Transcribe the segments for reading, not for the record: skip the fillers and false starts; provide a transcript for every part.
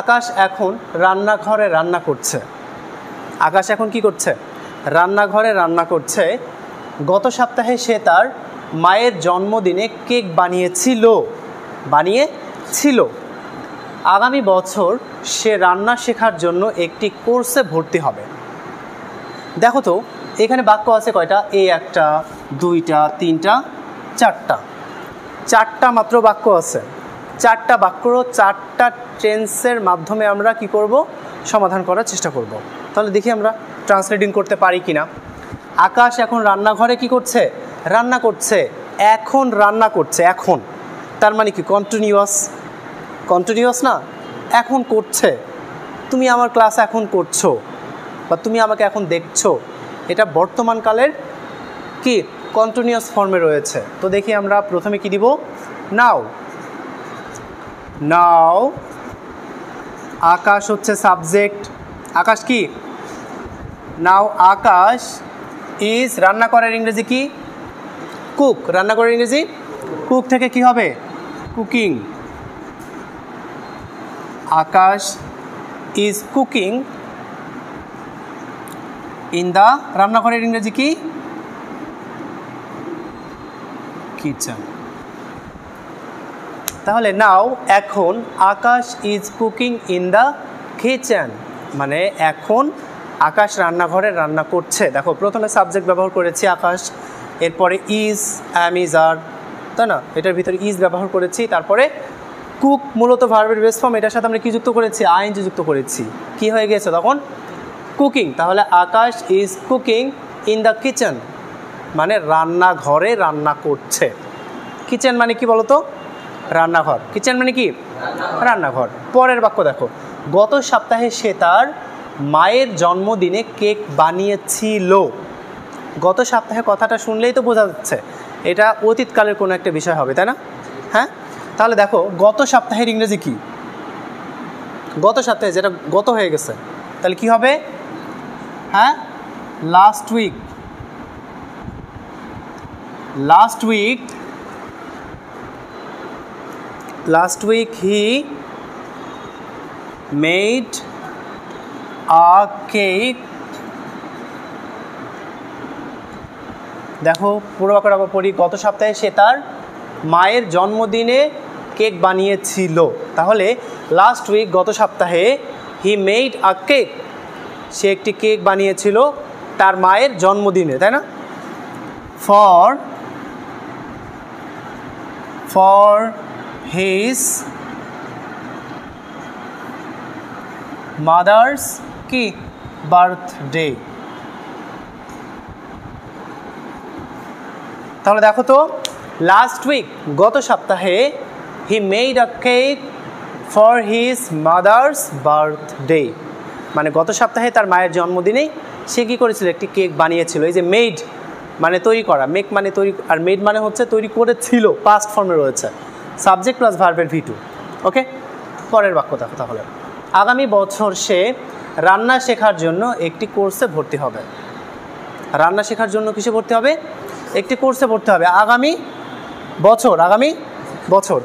আকাশ এখন রান্নাঘরে রান্না করছে। আকাশ এখন কি করছে? রান্নাঘরে রান্না করছে। গত সপ্তাহে সে তার মায়ের জন্মদিনে কেক বানিয়েছিল। আগামী বছর সে রান্না শেখার জন্য একটি কোর্সে ভর্তি হবে। দেখো তো এখানে বাক্য আছে কয়টা? একটা, দুইটা, তিনটা, চারটা মাত্র বাক্য আছে। চারটা বাক্য, চারটা টেন্সের মাধ্যমে আমরা কি করব? সমাধান করার চেষ্টা করব। তাহলে দেখি আমরা ট্রান্সলেটিং করতে পারি কিনা। আকাশ এখন রান্নাঘরে কি করছে? রান্না করছে। এখন রান্না করছে, এখন তার মানে কি? কন্টিনিউয়াস না, এখন করছে। তুমি আমার ক্লাস এখন করছো বা তুমি আমাকে এখন দেখছো, এটা বর্তমানকালের কি কন্টিনিউয়াস ফর্মে রয়েছে। তো দেখি আমরা প্রথমে কি দিব? নাও। আকাশ হচ্ছে সাবজেক্ট। আকাশ কি? নাও আকাশ ইজ, রান্না করার ইংরেজি কি? কুক। রান্না করার ইংরেজি কুক থেকে কি হবে? Cooking. Akash is cooking in the, রান্নাঘরের ইংরেজি কি? কিচেন। তাহলে নাও এখন Akash is cooking in the kitchen, মানে এখন আকাশ রান্নাঘরে রান্না করছে। দেখো প্রথমে সাবজেক্ট ব্যবহার করেছি আকাশ, এরপরে ইজ, অ্যাম, ইজ, আর, তাই না? এটার ভিতরে ইজ ব্যবহার করেছি। তারপরে কুক মূলত ভার্বের বেস ফর্ম, এটার সাথে আমরা কি যুক্ত করেছি? আইএনজি যুক্ত করেছি। কি হয়ে গেছে তখন? কুকিং। তাহলে Akash is cooking in the kitchen, মানে রান্নাঘরে রান্না করছে। কিচেন মানে কি বলতো? রান্নাঘর। কিচেন মানে কি? রান্নাঘর। পরের বাক্য দেখো, গত সপ্তাহে সে তার মায়ের জন্মদিনে কেক বানিয়েছিল। গত সপ্তাহে কথাটা শুনলেই তো বোঝা যাচ্ছে এটা অতীতকালের কোনো একটা বিষয় হবে, তাই না? হ্যাঁ, তাহলে দেখো গত সপ্তাহের ইংরেজি কি? গত সপ্তাহে যেটা গত হয়ে গেছে, তাহলে কি হবে? হ্যাঁ, last week he made a cake. দেখো পুরো বাক্যটা পড়ি। গত সপ্তাহে সে তার মায়ের জন্মদিনে কেক বানিয়েছিল। তাহলে লাস্ট উইক, গত সপ্তাহে, হি মেড আ কেক, সে একটি কেক বানিয়েছিল তার মায়ের জন্মদিনে, তাই না? ফর হিজ মাদার্স কি? বার্থডে। তাহলে দেখো তো লাস্ট উইক, গত সপ্তাহে, হি made a cake for his mother's birthday, মানে গত সপ্তাহে তার মায়ের জন্মদিনে সে কী করেছিল? একটি কেক বানিয়েছিল। এই যে মেড মানে তৈরি করা, মেক মানে তৈরি, আর মেড মানে হচ্ছে তৈরি করেছিল, পাস্ট ফর্মে রয়েছে, সাবজেক্ট প্লাস ভার্বের V2। ওকে, পরের বাক্য দেখো তাহলে, আগামী বছর সে রান্না শেখার জন্য একটি কোর্সে ভর্তি হবে। রান্না শেখার জন্য কিসে ভর্তি হবে? একটি কোর্সে ভর্তি হবে। আগামী বছর,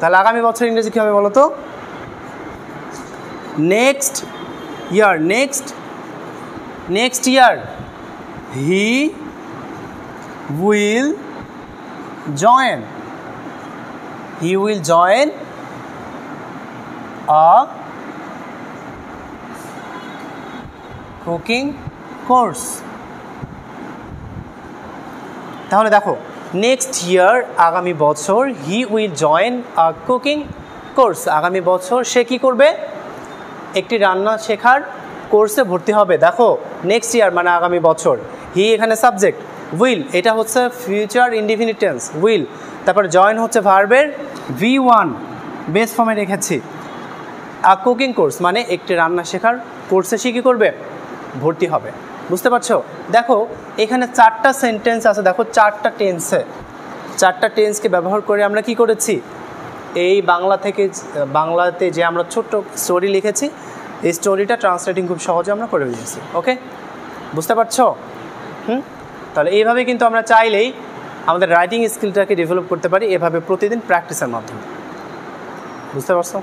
তাহলে আগামী বছর ইংরেজি কী হবে বলো তো? Next year he will join a cooking course. তাহলে দেখো নেক্সট ইয়ার, আগামী বছর, he will join a cooking course, আগামী বছর সে কী করবে? একটি রান্না শেখার কোর্সে ভর্তি হবে। দেখো নেক্সট ইয়ার মানে আগামী বছর, হি এখানে সাবজেক্ট, উইল এটা হচ্ছে ফিউচার ইনডিফিনিট টেন্স, উইল, তারপর জয়েন হচ্ছে ভার্বের V1 বেস ফর্মে রেখেছি। আ কুকিং কোর্স মানে একটি রান্না শেখার কোর্সে সে কী করবে? ভর্তি হবে। বুঝতে পারছো? দেখো এখানে চারটা সেন্টেন্স আছে, দেখো চারটা টেন্সকে ব্যবহার করে আমরা কি করেছি? এই বাংলাতে যে আমরা ছোট্ট স্টোরি লিখেছি, এই স্টোরিটা ট্রান্সলেটিং খুব সহজে আমরা করে দিয়েছি। ওকে, বুঝতে পারছো? তাহলে এইভাবে কিন্তু আমরা চাইলেই আমাদের রাইটিং স্কিলটাকে ডেভেলপ করতে পারি, এভাবে প্রতিদিন প্র্যাকটিসের মাধ্যমে। বুঝতে পারছো?